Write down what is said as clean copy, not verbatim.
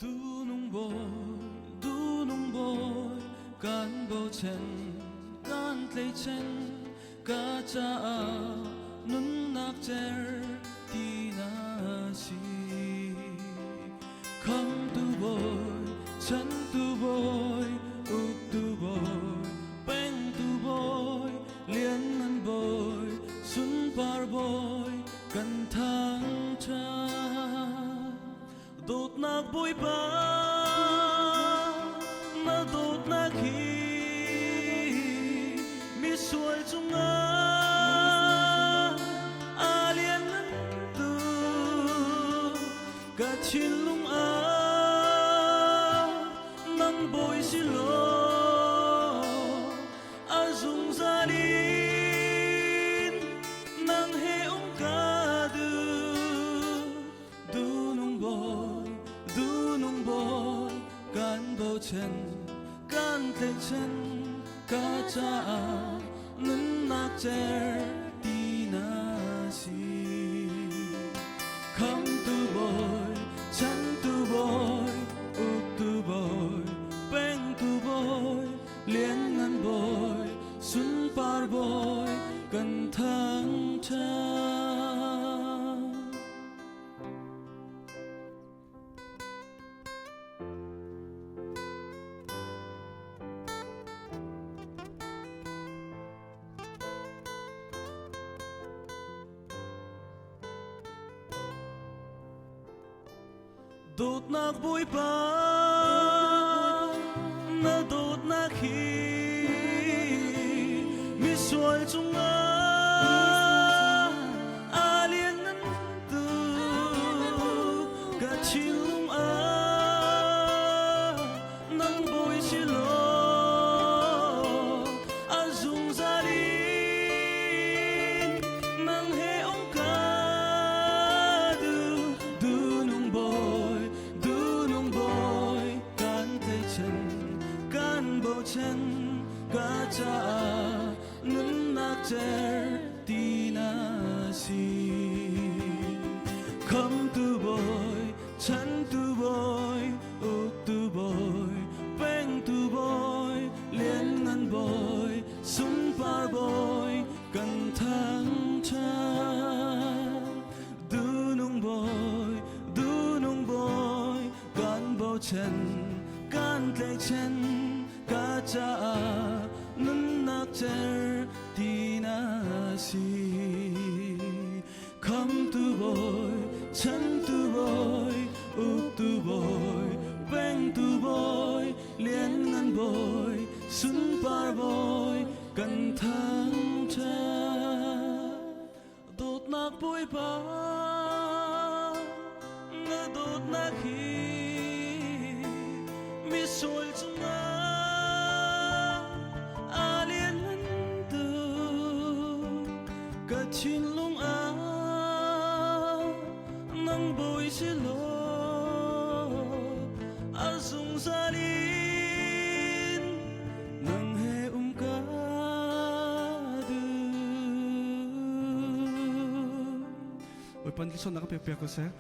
du nung boy kan bo chen kan tlei chen ka cha a nun nak cher ti na si come tu boy chan tu boy uk tu boy peng tu boy lien nan boy sun par boy kan thang cha đột nạc bụi ba na đột nạc hi mi suối chung a liên năn tu cả chín lung nang bồi xí lo a dung ra đi nang he ông ca du nung boy kan bo chen kan tlei chen ka cha nun nak cher ti na si come tu boy chan tu boy uk tu boy peng tu boy lien ngan boy sun par boy kan thang cha đột nạc bụi ba na đột nạc hi mi suối chung a liên năn tu cả chín lung nang bồi xí lo a dung ra đi nang he ông ca du nung boy kan bo chen ka cha nun nak cher ti na si come tu boy chan tu boy uk tu boy peng tu boy lien ngan boy sun par boy kan thang cha du nung boy kan bo chen kan tlei chen ka cha nun nak cher ti na si come tu boy chan tu boy uk tu boy peng tu boy lien ngan boy sun par boy kan thang cha đột nạc bụi ba na đột nạc hi mi suối chung a liên năn tu cả chín lung nang bồi xí lo a dung ra đi nang he ca du. Oi, panlison na ka pepe ko sir.